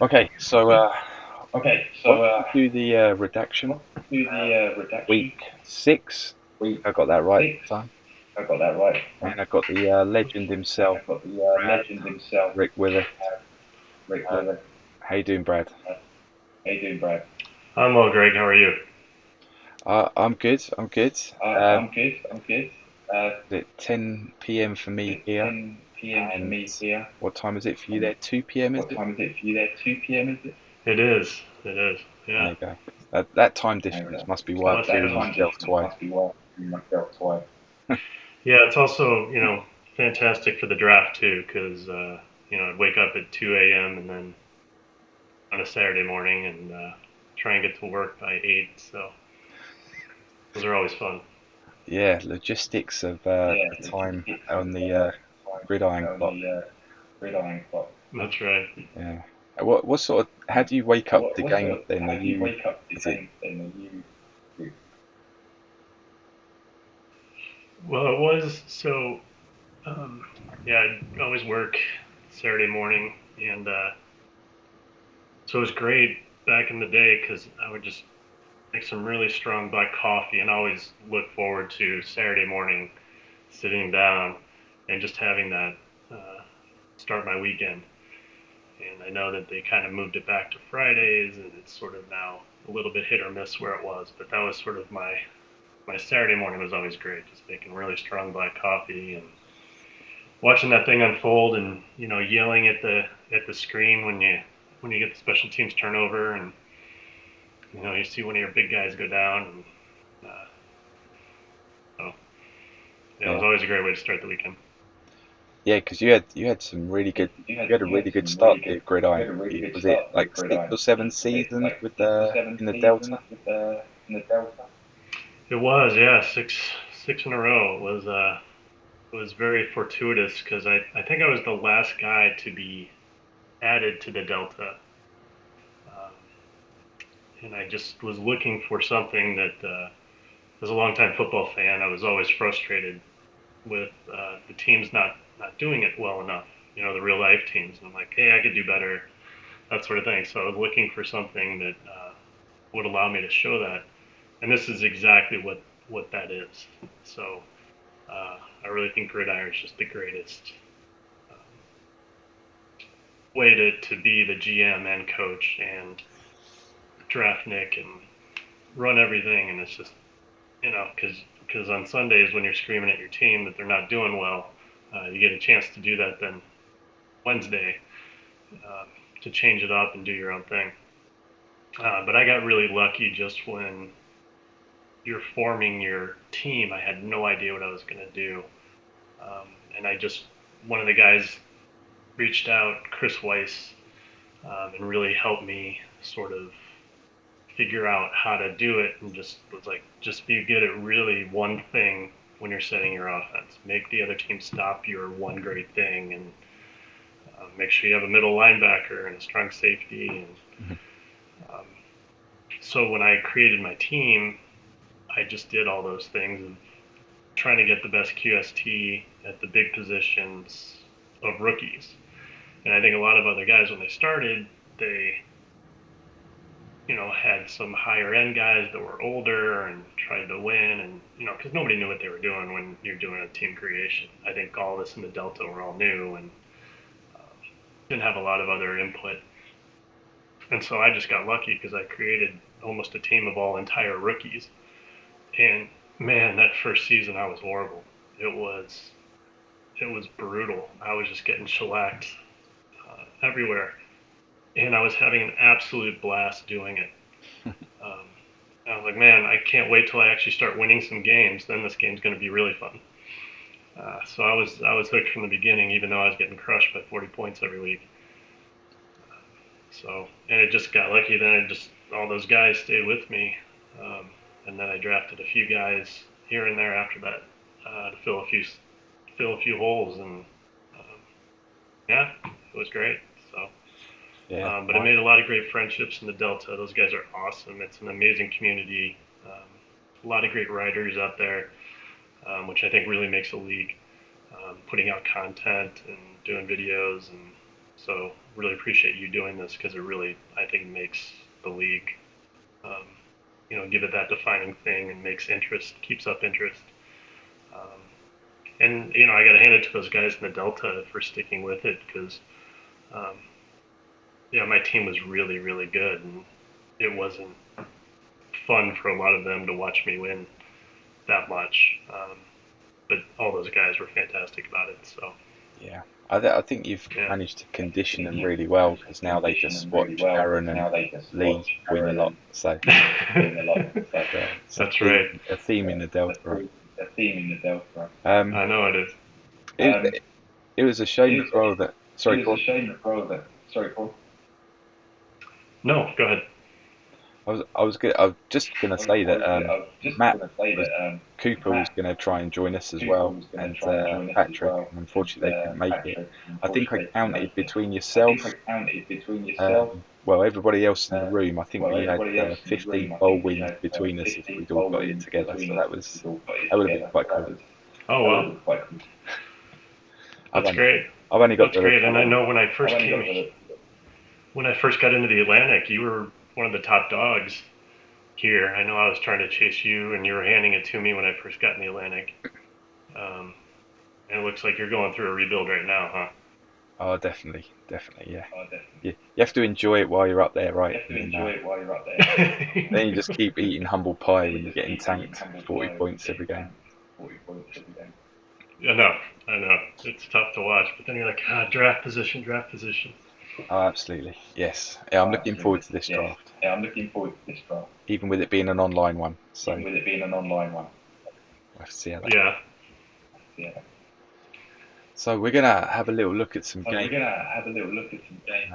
Okay, so Okay, what so do the redaction do the week redaction 6? week I got that right six. this time, I got that right. and I got the legend And himself, I've got the Brad, legend himself, Rick with it. Rick Uh, Wither. how you doing, Brad? How you doing, Brad? I'm well, Greg. How are you? I'm good. I'm good. I'm good. I'm good. It's 10 p.m. for me It's here, 10 p.m. for and me here. what time is it for you And there? 2 p.m. is what it? time is it for you there? 2 p.m. is it? It is. It is. There Yeah. you go. That time There you difference go. must be why I'm What's That treating time myself difference twice. must be why I'm myself twice. Yeah. It's also fantastic for the draft too, because I'd wake up at 2 a.m. and then on a Saturday morning and try and get to work by 8. So those are always fun. Yeah, logistics of Yeah, the time logistics of on the time gridiron on clock. the gridiron clock. That's right. Yeah. What sort of how do you wake up the What game sort of, then? Are how do you you wake up the is it game then? Well, it was so. Um, yeah, I'd always work Saturday morning, and so it was great back in the day because I would just make some really strong black coffee and always look forward to Saturday morning sitting down and just having that uh, start my weekend. And I know that they kind of moved it back to Fridays, and it's sort of now a little bit hit or miss where it was. But that was sort of my Saturday morning was always great, just making really strong black coffee and watching that thing unfold, and yelling at the screen when you get the special teams turnover, and you see one of your big guys go down, and so yeah, it was yeah always a great way to start the weekend. yeah because you had some really good you had a You had really good some start really to good your gridiron. good Was it start to your like six gridiron. or seven Was it seasons like with 6 or 7 in the seasons Delta? with the in the Delta? It was, yeah, six in a row. It was very fortuitous because I think I was the last guy to be added to the Delta, um, and I just was looking for something that, as a longtime football fan, I was always frustrated with the teams not doing it well enough. The real life teams. And I'm like, hey, I could do better, that sort of thing. So I was looking for something that would allow me to show that, and this is exactly what that is. So I really think gridiron is just the greatest um, way to be the GM and coach and draft Nick and run everything. And it's just because on Sundays when you're screaming at your team that they're not doing well, you get a chance to do that then Wednesday, um, to change it up and do your own thing. But I got really lucky just when you're forming your team. I had no idea what I was going to do. And one of the guys reached out, Chris Weiss, and really helped me sort of figure out how to do it, and just was like, just be good at really one thing when you're setting your offense. Make the other team stop your one great thing, and make sure you have a middle linebacker and a strong safety. And Mhm. um, so when I created my team, I just did all those things of trying to get the best QST at the big positions of rookies. And I think a lot of other guys, when they started, they had some higher end guys that were older and tried to win, and because nobody knew what they were doing when you're doing a team creation. I think all of us in the Delta were all new and didn't have a lot of other input, and so I just got lucky because I created almost a team of all entire rookies. And man, that first season I was horrible. It was brutal. I was just getting shellacked everywhere, and I was having an absolute blast doing it. Um, I was like, man, I can't wait till I actually start winning some games. Then this game's going to be really fun. So I was hooked from the beginning, even though I was getting crushed by 40 points every week. So, and it just got lucky. Then all those guys stayed with me, and then I drafted a few guys here and there after that, to fill a few holes, and um, yeah, it was great. So, Yeah, but I made a lot of great friendships in the Delta. Those guys are awesome. It's an amazing community. A lot of great writers out there, which I think really makes a league. Putting out content and doing videos, and So really appreciate you doing this because it really, I think, makes the league, um, give it that defining thing and makes interest, keeps up interest. Um, and I got to hand it to those guys in the Delta for sticking with it because, um, my team was really, really good, and it wasn't fun for a lot of them to watch me win that much. But all those guys were fantastic about it. So Yeah, I think you've yeah, managed to condition them really well because now they just watch Aaron and Lee win a lot. So it's that's right. a theme in the Delta. Right? A theme in the Delta. I know it is. It, it was a shame as It, well that. Sorry, it go was on. a shame as well that. Sorry, Paul. No, go ahead. I was just gonna say that I was just Matt going to say was that Cooper was Matt gonna try and join us as Cooper well, was going to and try and join us as Patrick, well, and and unfortunately they couldn't make it. Patrick. I think I Unfortunately, couldn't counted make it. between I think yourself, I counted between yourself, well, everybody else in the room. I think we had everybody else in the 15 room. I bowl think we wins had between us if 15 we'd all bowl got it wins together. So between us if we'd all got it that would have been together. quite So cool. Oh that would have wow, been quite cool. I've that's only great. I've only got That's the great. And I know I've when I first got into the Atlantic, you were one of the top dogs here. I know I was trying to chase you, and you were handing it to me when I first got in the Atlantic. Um, and it looks like you're going through a rebuild right now, huh? Oh, definitely, yeah. You have to enjoy it while you're up there, right? You have to And enjoy it while you're up there. then you just keep eating humble pie Then you when you're just getting keep eating tanked humble 40 pie when you're points every getting game. tanked 40 points every game. I know. It's tough to watch, but then you're like, draft position, draft position. Oh, absolutely. Yes. Yeah, I'm looking forward to this draft, Yeah, I'm looking forward to this draft, even with it being an online one. So even with it being an online one. we'll have to see how that. Yeah. Yeah. So we're gonna have a little look at some So we're games. gonna have a little look at some games.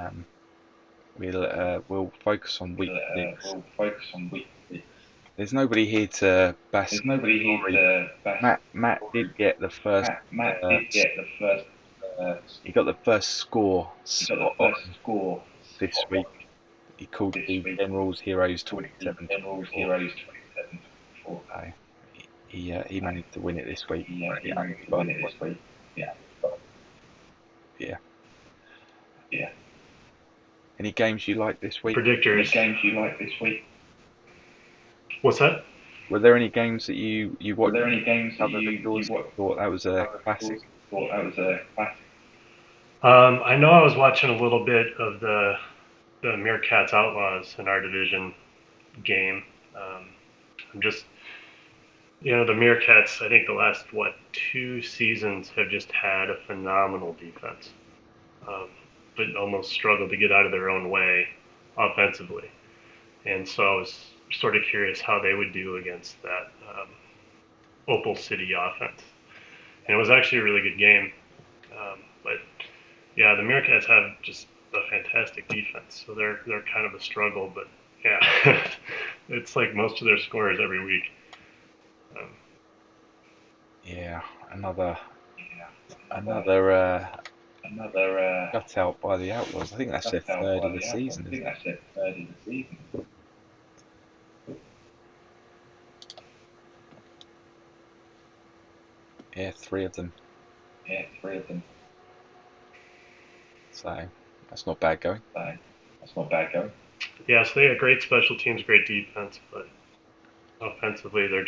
We'll focus on week six. We'll focus on week 6. There's nobody here to bask There's nobody here glory. to bash Matt did get the first. Matt Uh, did get the first. he got the first score He got the spot first on score this spot week. on He called this the week. Generals Heroes Called the 27 Generals 24. Heroes 27-24. He managed to win it this week. He Yeah, managed to by win the it way. this week. Yeah. Yeah. Yeah. Any games you liked this week? Any Predictors. games you like this week? What's that? Were there any games that you Were watched there any games that other than yours? watched Thought that was a other classic. thought that was a classic? I know I was watching a little bit of the Meerkats Outlaws in our division game. I'm just, the Meerkats. I think the last 2 seasons have just had a phenomenal defense, um, but almost struggled to get out of their own way offensively. And so I was sort of curious how they would do against that Opal City offense. And it was actually a really good game. But yeah, the Meerkats have just a fantastic defense, so they're kind of a struggle. But yeah, it's like most of their scores every week. Um, Yeah, another Yeah. another Another shutout by the Outlaws. I think that's their shutout third by of the the Outlaws. season, I isn't think it? that's their third of the season. Yeah, three of them. Yeah, 3 of them. So that's not bad going. So that's not bad going. yeah, so they have great special teams, great defense, but offensively they're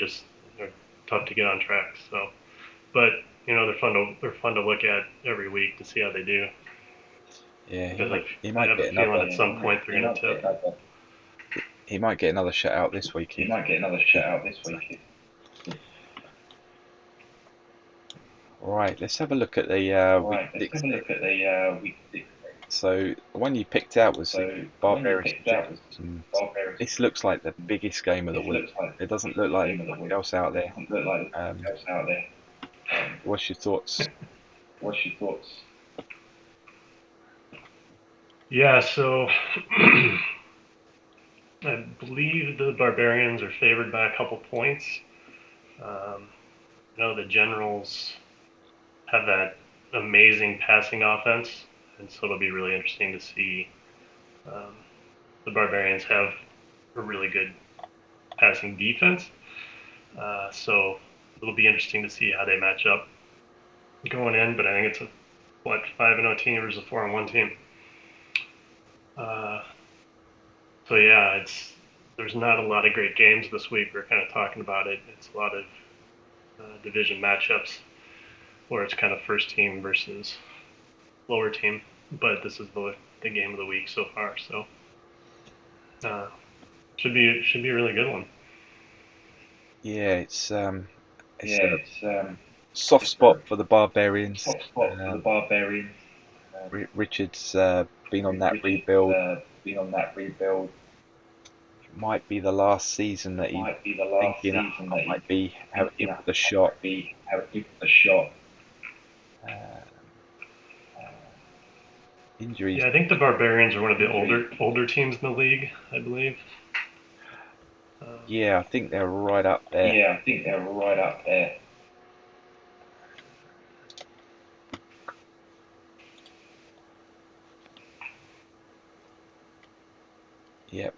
tough to get on track. So, but they're fun to look at every week to see how they do. Yeah, Because he I might have a get feeling another. at some point they're going to tip. He might get another shutout this week. He might get another shutout this week. Right, let's have a look at the week Right, let's 6 have a game. look at the week 6. So the one you picked out was So the the one you Barbarians picked out was and Barbarians. this looks like the biggest game of the This week. looks like It doesn't look like game there's of the much week. else out It there. doesn't look like Um, there's else out there. what's your thoughts? What's your thoughts? Yeah, so I believe the Barbarians are favored by a couple points. I know the Generals have that amazing passing offense, and so it'll be really interesting to see. Um, the Barbarians have a really good passing defense, so it'll be interesting to see how they match up going in. But I think it's a 5-0 team versus a 4-1 team. So yeah, there's not a lot of great games this week. We're kind of talking about it. It's a lot of division matchups where it's kind of first team versus lower team. But this is the game of the week so far. So should be a really good one. Yeah, it's Yeah, a soft spot for the Barbarians. top spot for the Barbarians. Richard's been on that rebuild. Been on that rebuild. It might be the last season that he's Might be the last thinking, season I that he's might be have thinking give it a shot. might be have a give it a shot. Injuries. Yeah, I think the Barbarians are one of the older teams in the league, I believe. Yeah, I think they're right up there. Yeah, I think they're right up there. Yep.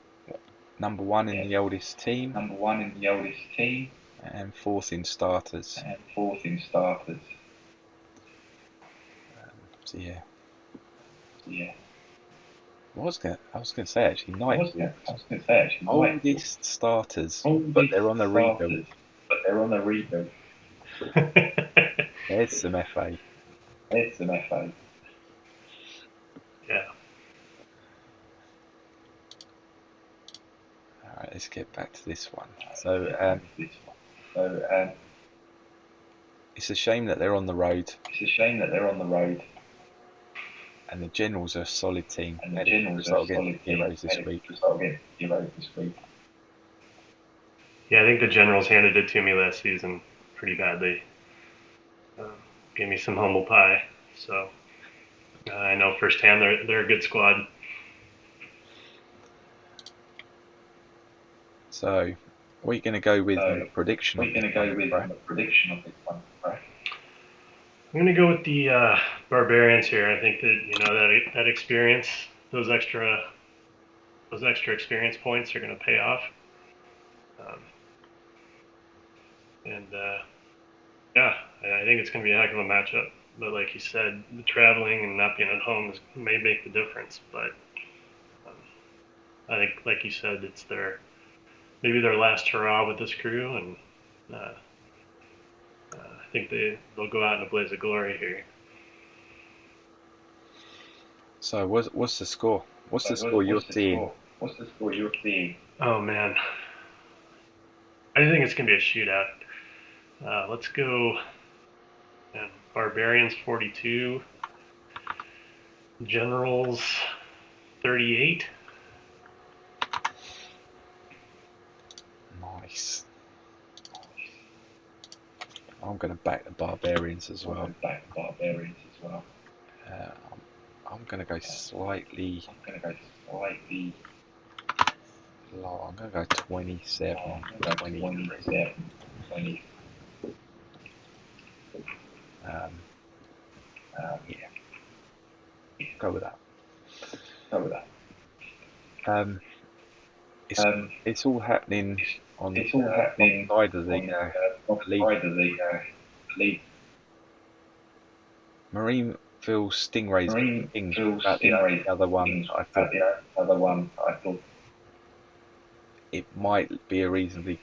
Number one in the oldest team. Number one in the oldest team. And fourth in starters. And fourth in starters. So yeah. Yeah. I was gonna say actually ninth. Oldest Oldest starters, but they're on the rebuild. But they're on the rebuild. There's some FA. There's some FA. Yeah. Alright, let's get back to this one. So it's a shame that they're on the road. It's a shame that they're on the road. And the Generals are a solid team. And the Generals are a solid team. Heroes this week. Yeah, I think the Generals handed it to me last season pretty badly. Gave me some humble pie. So I know firsthand they're a good squad. So, what are you going to go with on the prediction? What are you going to go with on the prediction of this one, right? I'm going to go with the Barbarians here. I think that that experience, those extra experience points are going to pay off. Yeah, I think it's going to be a heck of a matchup. But like you said, the traveling and not being at home may make the difference. But I think, like you said, it's maybe their last hurrah with this crew, and I think they'll go out in a blaze of glory here. So what's the score? What's the score you're seeing? What's the score you're seeing? Oh man, I think it's gonna be a shootout. Let's go. Barbarians 42, Generals 38. Nice. I'm going to back the Barbarians as well. I'm going to go slightly low. I'm going to go 27. 20. Yeah. Go with that. It's all happening on the side of the league. Marineville Stingrays. The other one, I thought it might be a reasonably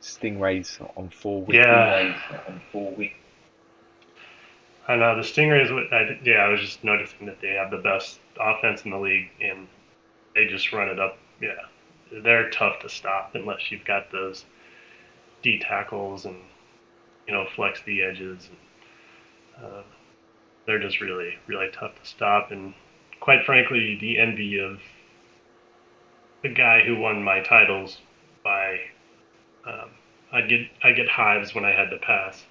Stingrays on 4 weeks. Yeah. I know the Stingrays. I was just noticing that they have the best offense in the league, and they just run it up. Yeah, they're tough to stop unless you've got those D tackles and flex the edges. They're just really, really tough to stop, and quite frankly, the envy of the guy who won my titles by. I get hives when I had to pass.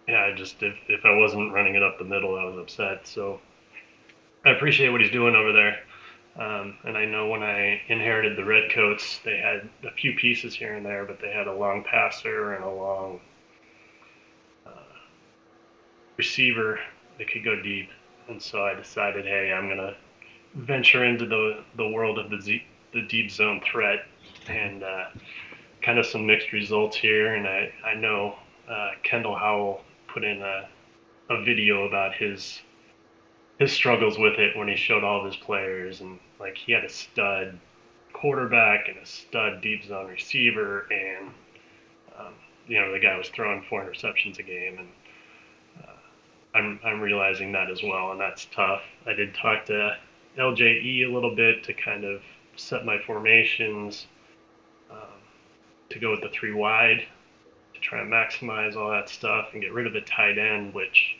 Yeah, if I wasn't running it up the middle, I was upset. So I appreciate what he's doing over there. And I know when I inherited the Redcoats, they had a few pieces here and there, but they had a long passer and a long receiver that could go deep. And so I decided, hey, I'm gonna venture into the world of the deep zone threat, and kind of some mixed results here. And I know Kendall Howell put in a video about his struggles with it when he showed all of his players, and like he had a stud quarterback and a stud deep zone receiver, and um, the guy was throwing 4 interceptions a game, and I'm realizing that as well, and that's tough. I did talk to LJE a little bit to kind of set my formations, um, to go with the 3 wide to try and maximize all that stuff and get rid of the tight end, which,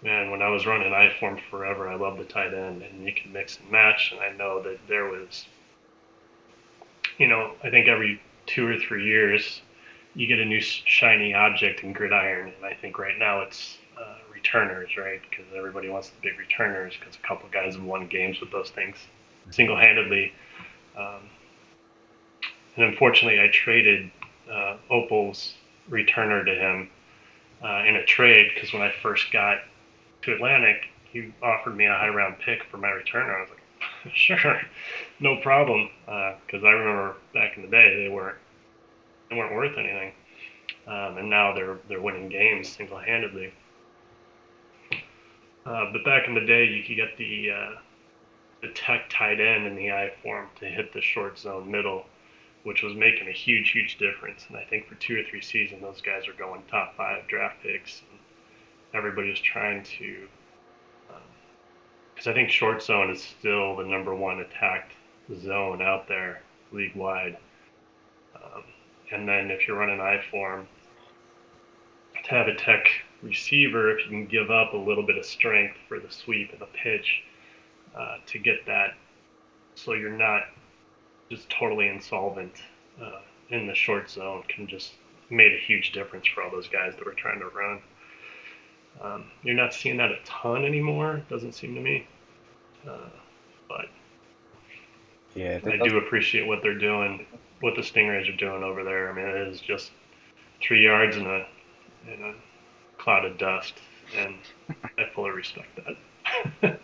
man, when I was running I-form forever, I loved the tight end, and you can mix and match, and I know that there was, I think every 2 or 3 years, you get a new shiny object in Gridiron, and I think right now it's returners, right? Because everybody wants the big returners because a couple guys have won games with those things single-handedly. And unfortunately, I traded Opal's returner to him in a trade because when I first got to Atlantic, he offered me a high round pick for my returner. I was like, sure, no problem, because I remember back in the day they weren't worth anything, and now they're winning games single-handedly. But back in the day, you could get the tech tight end in the I form to hit the short zone middle, which was making a huge difference. And I think for 2 or 3 seasons, those guys are going top 5 draft picks. And everybody was trying to, because I think short zone is still the #1 attacked zone out there league wide. And then if you're running I form, to have a tech receiver, if you can give up a little bit of strength for the sweep and the pitch, to get that, so you're not just totally insolvent in the short zone, can just made a huge difference for all those guys that were trying to run. You're not seeing that a ton anymore, doesn't seem to me. But Yeah, I do appreciate what they're doing, what the Stingrays are doing over there. I mean, it is just 3 yards in a cloud of dust, and I fully respect that.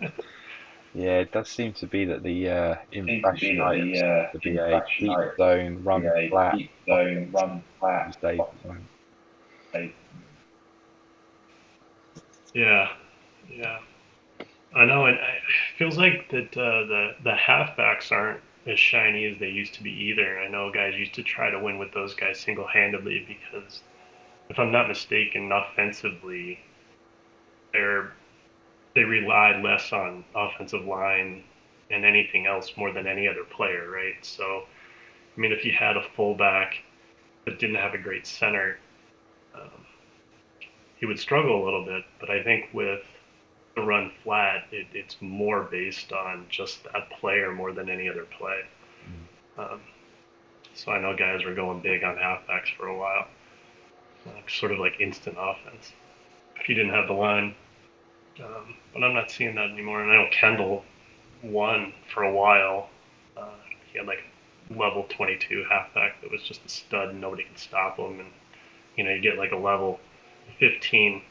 Yeah, it does seem to be that the in fashion items to be a deep zone, run flat, these days. Yeah, yeah. I know, and it feels like that the halfbacks aren't as shiny as they used to be either. I know guys used to try to win with those guys single-handedly because, if I'm not mistaken, offensively, they relied less on offensive line and anything else more than any other player, right? So, I mean, if you had a fullback that didn't have a great center, um, he would struggle a little bit. But I think with the run flat, it's more based on just that player more than any other play. Um, so I know guys were going big on halfbacks for a while, sort of like instant offense if you didn't have the line. But I'm not seeing that anymore. And I know Kendall won for a while. He had like level 22 halfback that was just a stud and nobody could stop him. And you get like a level 15,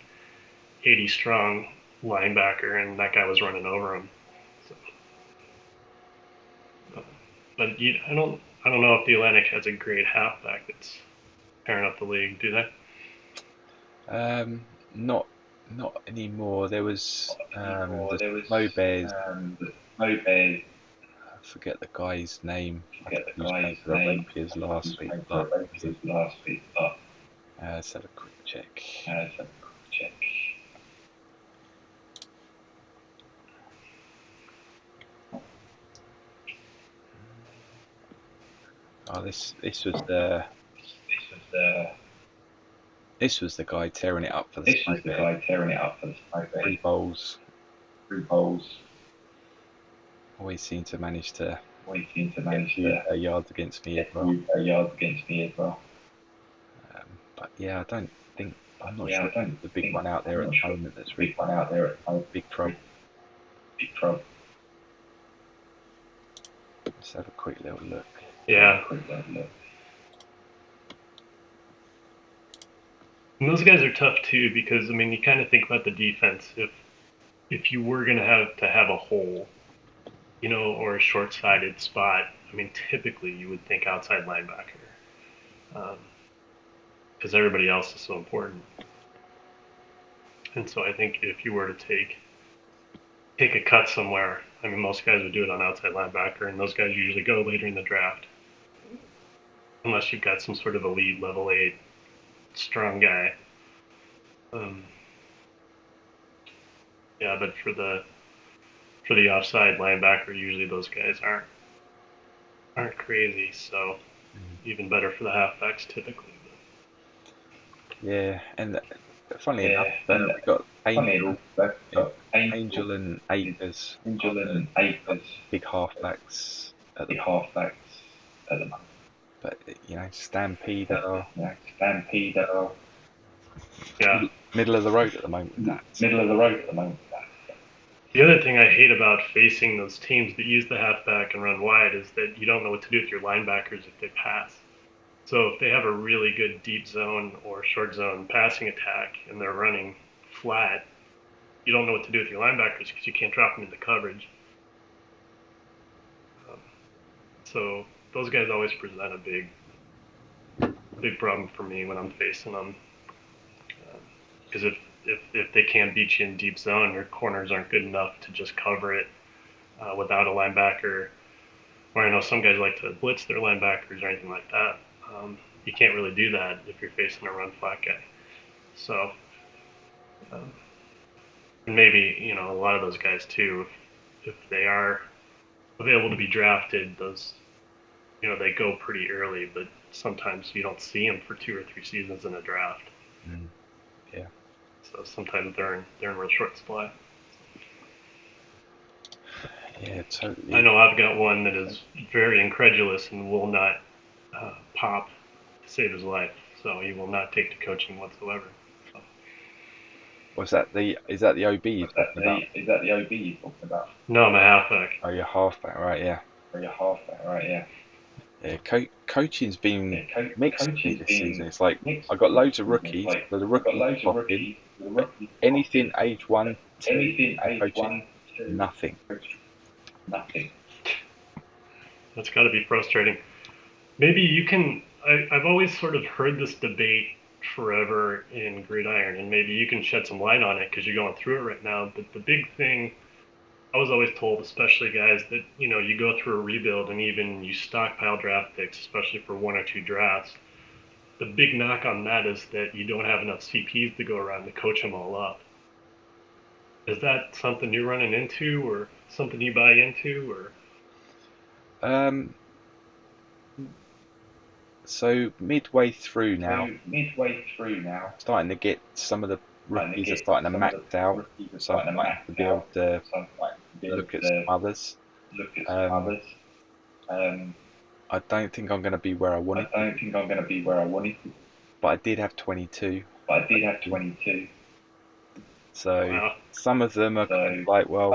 80 strong linebacker, and that guy was running over him. So, but I don't know if the Atlantic has a great halfback that's tearing up the league. Do they? Not anymore. There was the Mo Bears. I forget the guy's name. I think he was playing for the Rapiers last week. Let's have a quick check. Oh, this was the guy tearing it up for the Snow Bears. 3 bowls. Always seem to manage to get a few yards against me as well. But yeah, I'm not sure if there's a big one out there at the moment that's really big trouble. Let's have a quick little look. Yeah. And those guys are tough too because, I mean, you kind of think about the defense. If you were going to have a hole, or a short-sided spot, I mean, typically you would think outside linebacker, because everybody else is so important. And so I think if you were to take a cut somewhere, I mean, most guys would do it on outside linebacker, and those guys usually go later in the draft, unless you've got some sort of elite level 8 strong guy. Yeah, but for the offside linebacker, usually those guys aren't crazy. So even better for the halfbacks typically. Yeah, and funnily enough, we got Angel, Angel and Akers, big halfbacks at the moment. But Stampede Yeah. middle of the road at the moment with that. The other thing I hate about facing those teams that use the halfback and run wide is that you don't know what to do with your linebackers if they pass. So if they have a really good deep zone or short zone passing attack and they're running flat, you don't know what to do with your linebackers because you can't drop them into coverage. So those guys always present a big problem for me when I'm facing them. Because if they can't beat you in deep zone, your corners aren't good enough to just cover it without a linebacker. Or I know some guys like to blitz their linebackers or anything like that. You can't really do that if you're facing a run flat guy. So maybe a lot of those guys too, if they are available to be drafted, those they go pretty early, but sometimes you don't see them for 2 or 3 seasons in a draft. Yeah. So sometimes they're in real short supply. Yeah, totally. I know I've got one that is very incredulous and will not pop to save his life. So he will not take to coaching whatsoever. So. Is that the OB you're talking about? Is that the OB you're talking about? No, I'm a halfback. Oh, you're halfback, right? Yeah. Yeah, coaching's been mixed for me this season. It's like I got loads of rookies, so the rookies pop in. But anything age 1, 2, coaching, nothing. That's got to be frustrating. Maybe you can. I've always sort of heard this debate forever in Gridiron, and maybe you can shed some light on it because you're going through it right now. But the big thing I was always told, especially guys, that you go through a rebuild and even you stockpile draft picks, especially for 1 or 2 drafts. The big knock on that is that you don't have enough CPs to go around to coach them all up. Is that something you're running into, or something you buy into, or? So midway through now, starting to get some of the rookies are starting to max out, so I'm starting to be able to look at some others. I don't think I'm going to be where I wanted to, but I did have 22. So Wow. some of them are kind of like, well,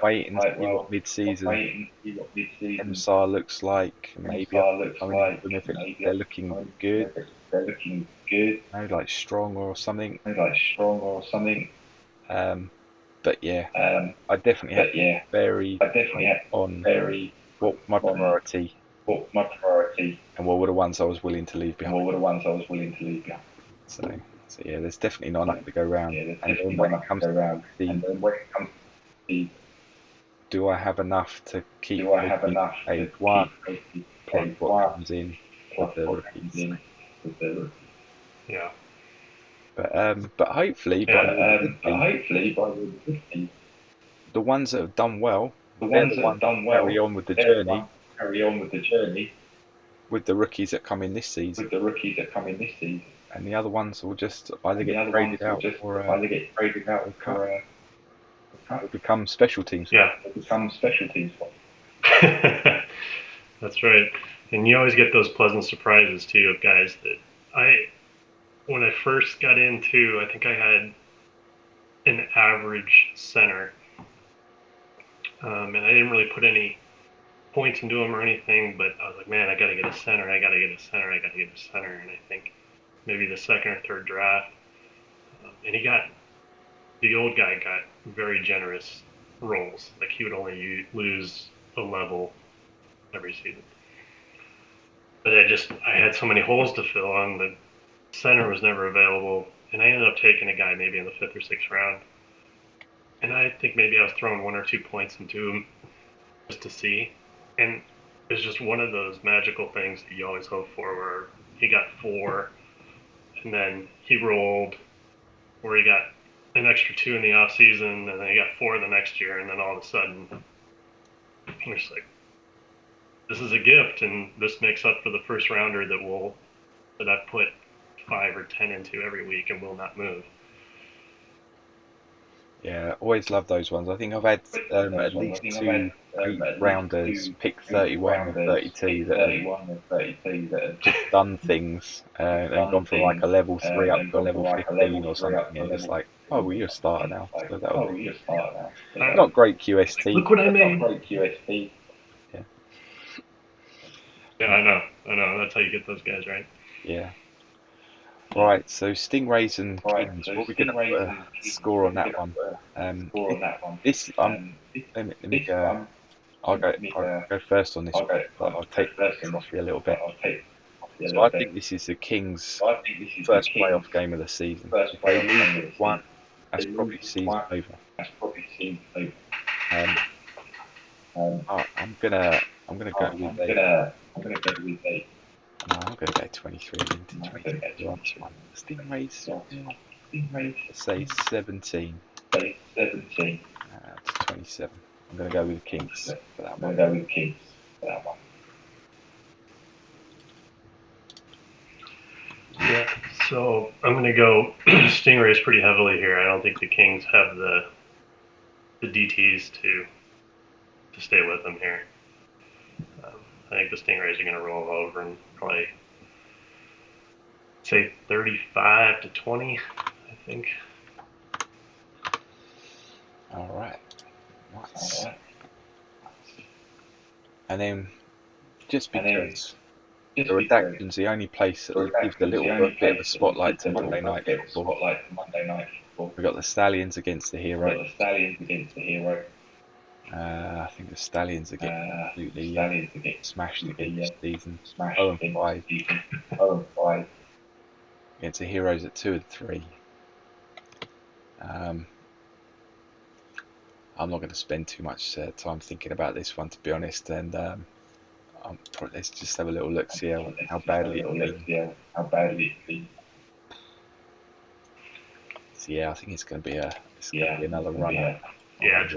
wait and see what mid-season MSAR looks like. Maybe I'll come into them if they're looking good, like strong or something. But yeah, I definitely have to vary on what my priority and what were the ones I was willing to leave behind. So yeah, there's definitely not enough to go around. And then when it comes to the do I have enough to keep age 1 plus what comes in with the rookies? Yeah. But hopefully by the ones that have done well, they're the ones that carry on with the journey with the rookies that come in this season. And the other ones will just either get traded out or become special teams. Yeah. That's right. And you always get those pleasant surprises too of guys that when I first got into, I think I had an average center, and I didn't really put any points into him or anything, but I was like, man, I got to get a center. And I think maybe the second or third draft, and the old guy got very generous roles. Like he would only lose a level every season. But I had so many holes to fill on that center was never available. and I ended up taking a guy maybe in the 5th or 6th round. And I think maybe I was throwing 1 or 2 points into him just to see. And it's just one of those magical things that you always hope for, where he got 4, and then he rolled, or he got an extra 2 in the off season, and then he got 4 the next year, and then all of a sudden, you're just like, this is a gift, and this makes up for the first rounder that I put 5 or 10 into every week and will not move. Yeah, always love those ones. I think I've had at least 2 8-rounders pick 31 or 32 that have just done things and gone from like a level 3 up to a level 15 or something, and it's like, oh, well, you're a starter now. So that'll be not great QST. Look what I made. Yeah. Yeah, I know. That's how you get those guys, right? Yeah. Right, so Stingrays and Kings, what are we going to put a score on that one? This, let me I'll go first on this one. I'll take the trophy a little bit. So I think this is the Kings' first playoff game of the season. If they lose this one, that's probably season over. I'm gonna go with a. No, I'm gonna go 23 into 23 on this one. Stingrays, let's say 17 to 27. I'm gonna go with the Kings for that one. Yeah, so I'm going to go Stingrays pretty heavily here. I don't think the Kings have the DTs to stay with them here. I think the Stingrays are going to roll over and probably say 35 to 20, I think. All right. Nice. And then, just because the Redaction's the only place that gives a little bit of a spotlight to Monday Night Football. We've got the Stallions against the Heroes. I think the Stallions are getting absolutely smashed again this season. 0-5 against the Heroes at 2-3. I'm not going to spend too much time thinking about this one, to be honest. And let's just have a little look, see how badly it's been. So yeah, I think it's going to be another runner. Yeah.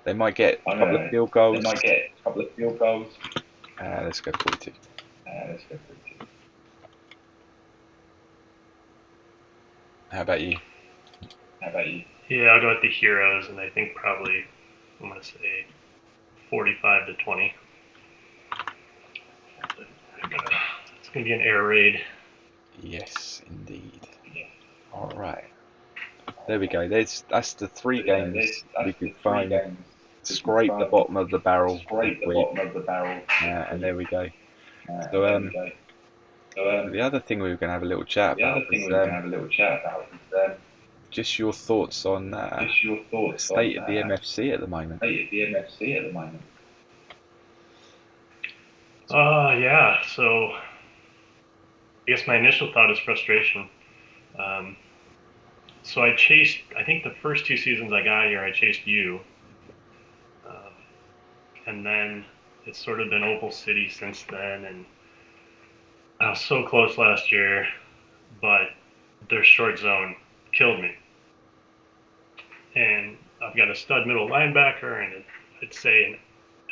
They might get a couple of field goals. Let's go 42. How about you? Yeah, I'll go with the Heroes, and I think probably, I'm going to say 45 to 20. It's going to be an air raid. Yes, indeed. All right. There we go. That's the 3 games we could find. Scrape the bottom of the barrel this week. And there we go. So the other thing we were going to have a little chat about was just your thoughts on the state of the MFC at the moment. Yeah, so I guess my initial thought is frustration. So I think the first 2 seasons I got here, I chased you. And then it's sort of been Opal City since then, and I was so close last year, but their short zone killed me. And I've got a stud middle linebacker, and I'd say an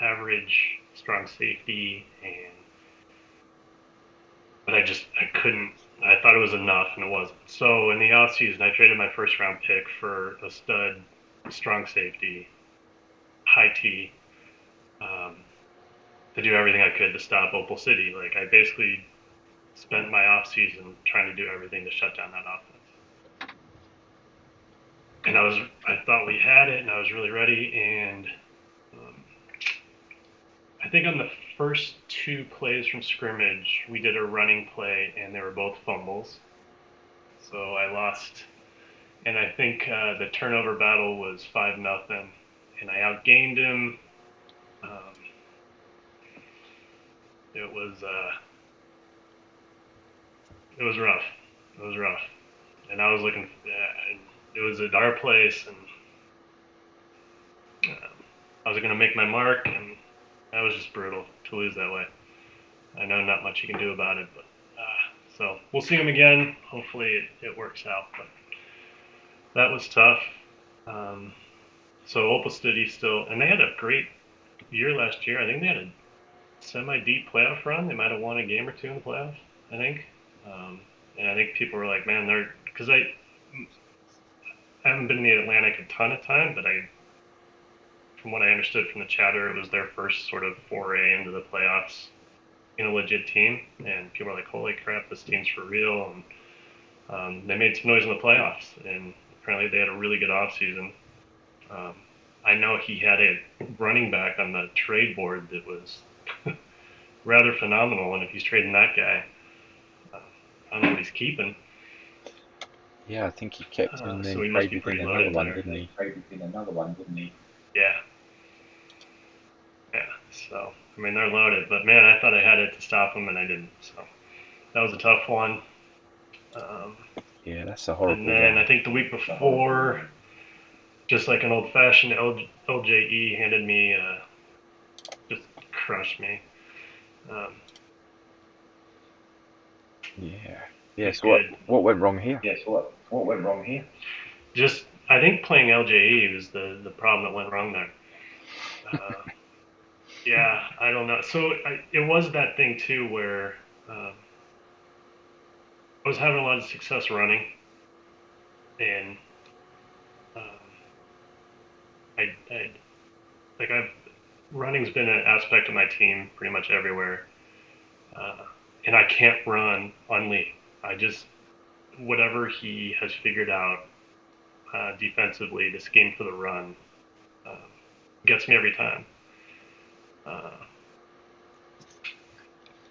average strong safety, but I couldn't. I thought it was enough, and it wasn't. So in the offseason, I traded my first round pick for a stud strong safety, high T, to do everything I could to stop Opal City. Like, I basically spent my off season trying to do everything to shut down that offense. And I thought we had it, and I was really ready. And I think on the first 2 plays from scrimmage, we did a running play, and they were both fumbles. So I lost, and I think the turnover battle was 5-0, and I outgained him. It it was rough. It was rough, and I was looking. It was at our place, and I was going to make my mark, and that was just brutal to lose that way. I know not much you can do about it, but so we'll see him again. Hopefully it works out, but that was tough. So Opal City still, and they had a great year last year. I think they had a semi-deep playoff run. They might have won a game or two in the playoffs, I think. And I think people were like, man, they're, because I haven't been in the Atlantic a ton of time, but from what I understood from the chatter, it was their first sort of foray into the playoffs in a legit team. And people were like, holy crap, this team's for real. And they made some noise in the playoffs, and apparently they had a really good offseason. I know he had a running back on the trade board that was rather phenomenal, and if he's trading that guy, I don't know what he's keeping. Yeah, I think he kept him and So then he must be traded in pretty another loaded one, there. didn't he? Yeah. Yeah. So I mean, they're loaded, but man, I thought I had it to stop him, and I didn't. So that was a tough one. Yeah, that's a horrible And then one. I think the week before, just like an old-fashioned LJE handed me, just crushed me. Yeah. Yeah, so Good. what went wrong here? What went wrong here? Just, I think playing LJE was the problem that went wrong there. Yeah, I don't know. So it was that thing too where I was having a lot of success running, and I like running's been an aspect of my team pretty much everywhere, and I can't run on Lee. I just whatever he has figured out defensively to scheme for the run gets me every time.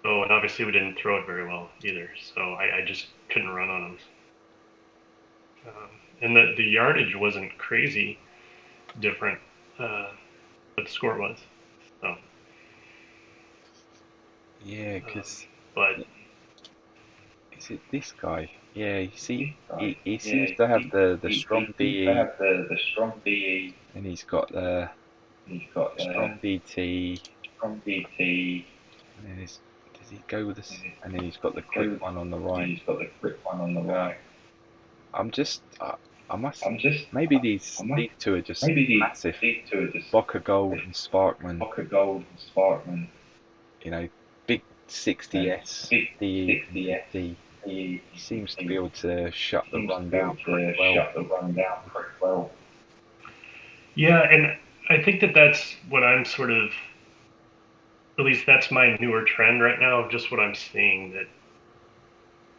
And obviously we didn't throw it very well either, so I just couldn't run on him. And the yardage wasn't crazy different, but the score was. So. Yeah, because but is it this guy? Yeah, you see, he Yeah, seems to have the he strong seems to DE, have the strong DE. and he's got the He's got strong DT, strong DT. and then does he go with this? And then he's got the Go quick with, one on the and right. he's got the quick one on the right. I'm just, I must, I'm just maybe these two are just massive. these two are just Boca Gold and Sparkman, Gold and Sparkman. you know, big 60S Big DE 60S. D. He He seems to be able to shut the seems to run be able down pretty to well. shut the run down pretty well. yeah, and I think that's what I'm sort of, at least that's my newer trend right now of just what I'm seeing, that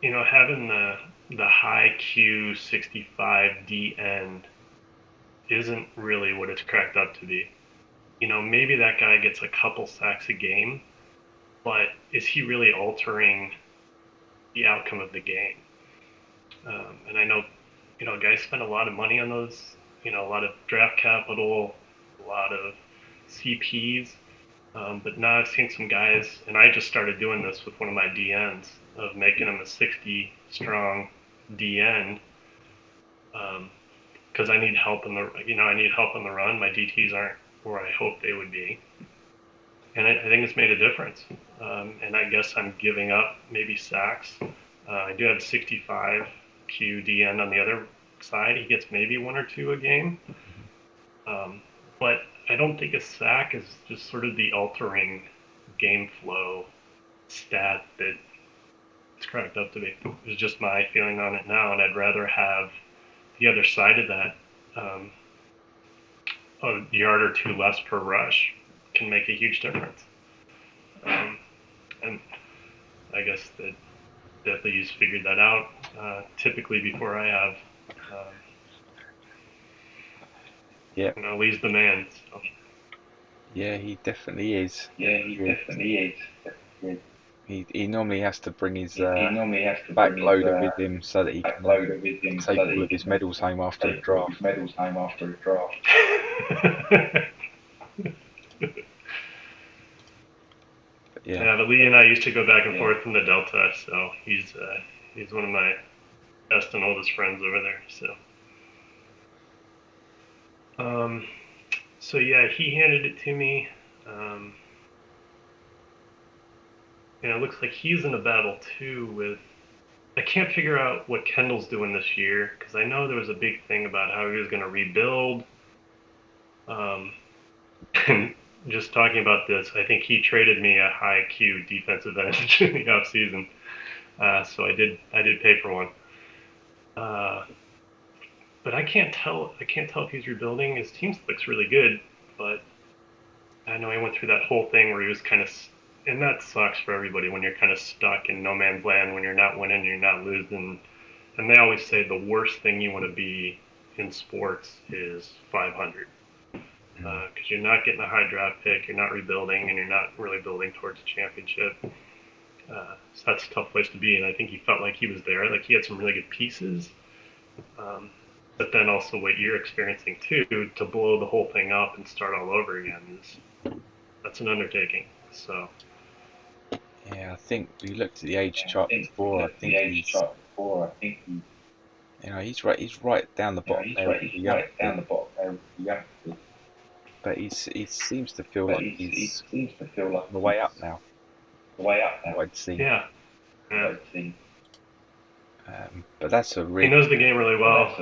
having the high Q 65 D end isn't really what it's cracked up to be. Maybe that guy gets a couple sacks a game, but is he really altering the outcome of the game? And I know, guys spend a lot of money on those, a lot of draft capital, a lot of CPs. But now I've seen some guys, and I just started doing this with one of my DNs, of making him a 60 strong DN, because I need help in I need help on the run. My DTs aren't where I hope they would be, and I think it's made a difference. And I guess I'm giving up maybe sacks. I do have a 65 QDN on the other side. He gets maybe one or two a game. But I don't think a sack is just sort of the altering game flow stat that it's cracked up to be. It's just my feeling on it now, and I'd rather have the other side of that. A yard or two less per rush can make a huge difference. And I guess that Deadly's figured that out typically before I have. Yeah. Lee's the man. So. Yeah, he definitely is. Yeah, he definitely is. He normally has to bring his He normally has to backloader with him so that he can take all of his medals home after a draft. Yeah, but Lee and I used to go back and forth in the Delta, so he's He's one of my best and oldest friends over there. So yeah, he handed it to me. And it looks like he's in a battle too with. I can't figure out what Kendall's doing this year because I know there was a big thing about how he was going to rebuild. And just talking about this, I think he traded me a high Q defensive end in the offseason. So I did pay for one. But I can't tell if he's rebuilding. His team looks really good, but I know he went through that whole thing where he was kind of, and that sucks for everybody when you're kind of stuck in no man's land when you're not winning, you're not losing. And they always say the worst thing you want to be in sports is 500. Because you're not getting a high draft pick, you're not rebuilding, and you're not really building towards a championship. So that's a tough place to be, and I think he felt like he was there. Like he had some really good pieces, but then also what you're experiencing too, to blow the whole thing up and start all over again, that's an undertaking. So Yeah, I think we looked at the age chart before. I think he's, he's right down the bottom there with the youngsters. But he seems to feel like he's on the way up now. I'd seen. Yeah. But that's a really. He knows the game really well.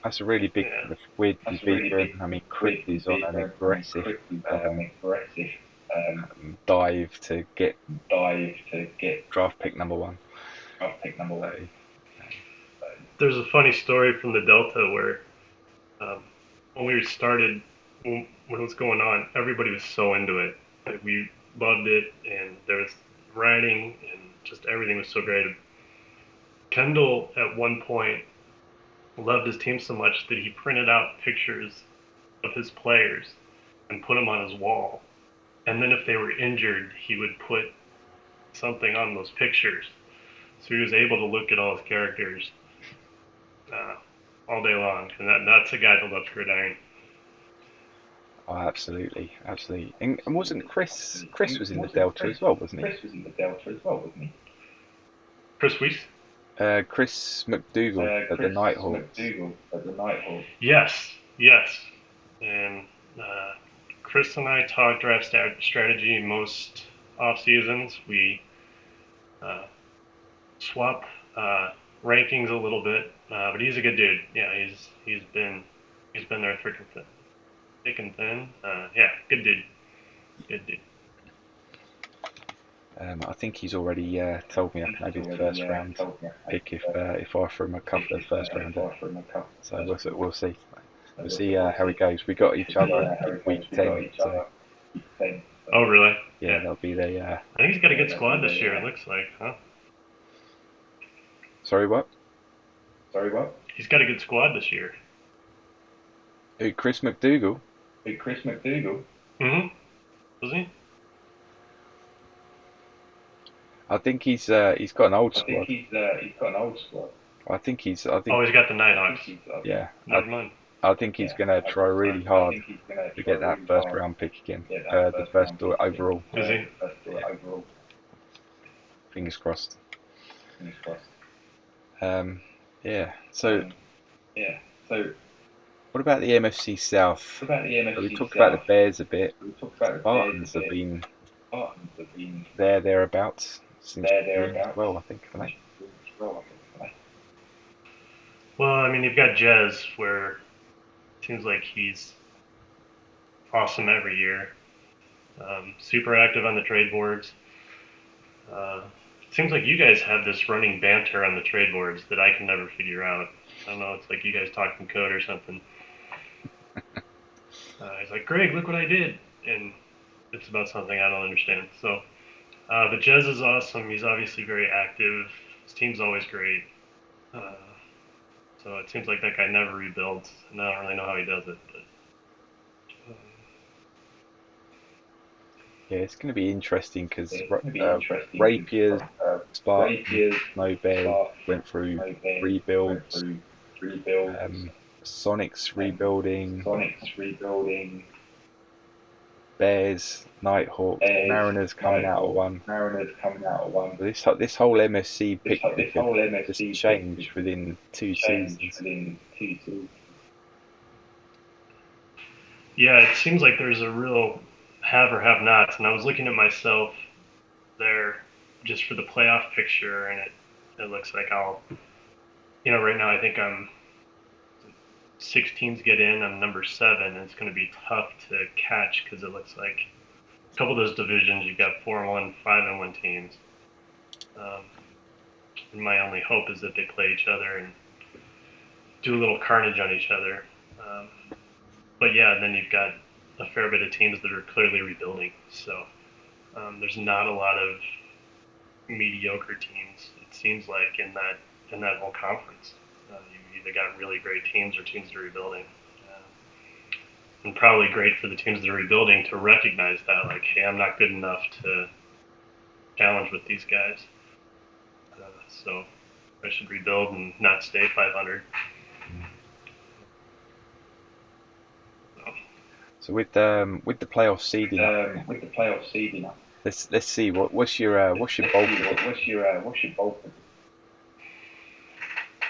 That's a really big weirdly vegan. I mean, Chris is on an aggressive dive to get draft pick number one. There's a funny story from the Delta where when we started, when it was going on, everybody was so into it. Like we loved it, and there was writing, and just everything was so great. Kendall, at one point, loved his team so much that he printed out pictures of his players and put them on his wall. And then if they were injured, he would put something on those pictures. So he was able to look at all his characters all day long. And that's a guy that loves gridiron. Oh, absolutely. And wasn't Chris was in the Delta as well, wasn't he? Chris Weiss? Chris McDougall at the Nighthawks. Yes. And Chris and I talk draft strategy most off seasons. We swap rankings a little bit, but he's a good dude. Yeah, he's been there thick and thin. Yeah, good dude. I think he's already told me I can have his first round pick if I throw him a couple of first rounders. So we'll see. We'll see how it goes. We got each other week 10. So. Oh really? Yeah, that'll be the. I think he's got a good squad this year. It looks like, huh? Sorry, what? He's got a good squad this year. Who, Chris McDougall? Mm-hmm. Was he? I think he's got an old squad. I think he's. Oh, he's got the Nighthawks. Yeah. Never mind. I think he's going to try really hard to get that first round pick again. The first overall. Is he? Yeah. Fingers crossed. Yeah. So. What about the MFC South? We talked about the Bears a bit. Spartans have been thereabouts since June as well, I think, haven't they? Well, I mean, you've got Jez, where it seems like he's awesome every year. Super active on the trade boards. It seems like you guys have this running banter on the trade boards that I can never figure out. I don't know, it's like you guys talking code or something. He's like, Greg, look what I did. And it's about something I don't understand. So, but Jez is awesome. He's obviously very active. His team's always great. So it seems like that guy never rebuilds. And I don't really know how he does it. But, yeah, it's going to be interesting because Rapier's, Spartans, No Bears went through rebuilds. Sonic's rebuilding. Bears, Nighthawks, Mariners coming out of one. This whole MSC picture could just change within 2 seasons. Yeah, it seems like there's a real have or have nots, and I was looking at myself there just for the playoff picture, and it looks like right now I think I'm 6 teams get in, I'm number 7, and it's going to be tough to catch because it looks like a couple of those divisions you've got 4-1, 5-1 teams. And my only hope is that they play each other and do a little carnage on each other. But yeah, then you've got a fair bit of teams that are clearly rebuilding. So there's not a lot of mediocre teams. It seems like in that whole conference, you've either got really great teams or teams that are rebuilding. And probably great for the teams that are rebuilding to recognize that, like, hey, I'm not good enough to challenge with these guys. So I should rebuild and not stay 500. So with the playoff seeding, let's see what's your bowl prediction?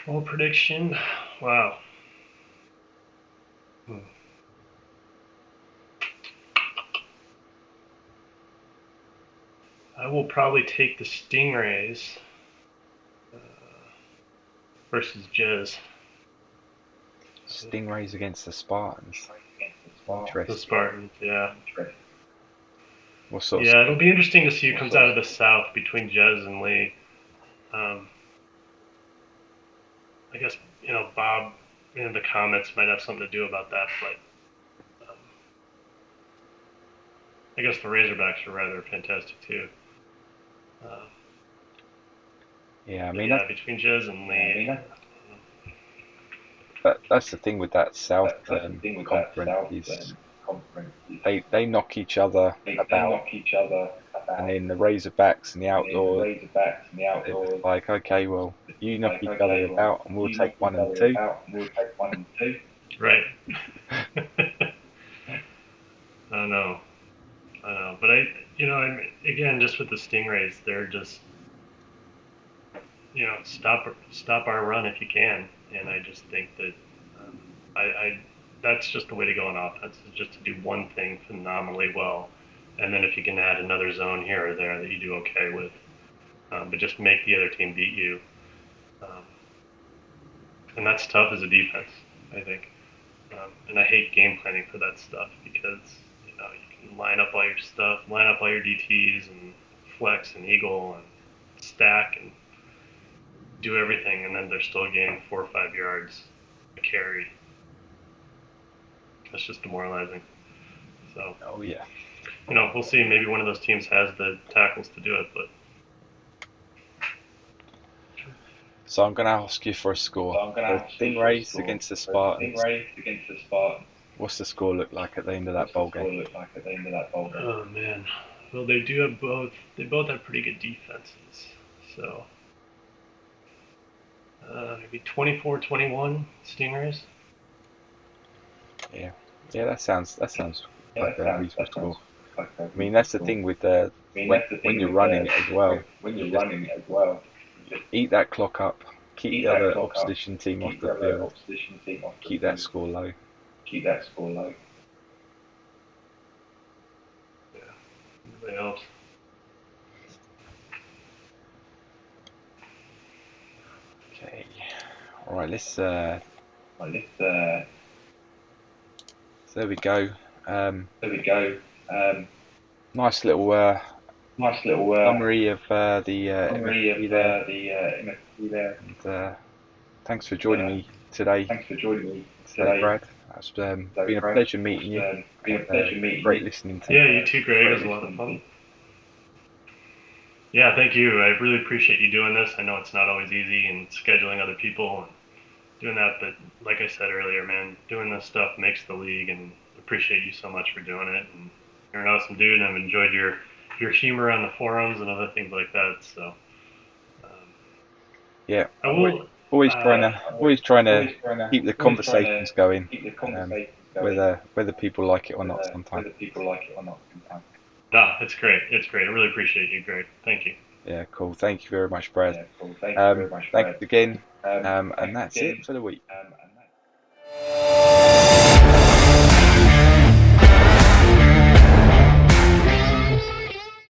Bowl prediction? Wow. I will probably take the Stingrays versus Jez. Stingrays against the Spartans. The Spartans, yeah. What sort of it'll be interesting to see who comes out of the South between Jez and Lee. I guess, Bob in the comments might have something to do about that, but I guess the Razorbacks are rather fantastic too. Yeah, I mean, between Jez and Lee. That's the thing with that South conference is they knock each other about, and then the Razorbacks and the Outlaws, it's like, okay, well, you knock each other about, and we'll take 1 and 2. Right. I know, but again, just with the Stingrays, they're just, stop our run if you can, and I just think that that's just the way to go on offense, is just to do one thing phenomenally well, and then if you can add another zone here or there that you do okay with, but just make the other team beat you, and that's tough as a defense, I think, and I hate game planning for that stuff because you can line up all your stuff, line up all your DTs and flex and eagle and stack and do everything, and then they're still gaining 4 or 5 yards a carry. That's just demoralizing. So, oh yeah, we'll see. Maybe one of those teams has the tackles to do it, but. So I'm going to ask you for a score. The Stingrays against the Spartans. What's the score look like at the end of that bowl game? Oh man, well they do have both. They both have pretty good defenses, so maybe 24-21 Stingrays. Yeah, that sounds like a reasonable score. I mean, that's the thing with when you're running it as well. Eat that clock up, keep the other opposition team off the field, keep that score low. Yeah, really helps. Okay, all right, so there we go. Nice little summary of the MSP there. And thanks for joining me today. Brad. It's been a pleasure meeting you. Great listening to you. Yeah, you too, Greg. It was a lot of fun. Yeah, thank you. I really appreciate you doing this. I know it's not always easy and scheduling other people and doing that, but like I said earlier, man, doing this stuff makes the league, and appreciate you so much for doing it. And you're an awesome dude, and I've enjoyed your humor on the forums and other things like that. So yeah, I will always trying to keep the conversations going. whether people like it or not sometimes. whether people like it or not sometimes. No, it's great. It's great. I really appreciate you, Greg. Thank you. Yeah, cool. Thank you very much, Brad. Yeah, cool. Thank you very much, Thanks Brad. again. And Thanks that's again. it for the week.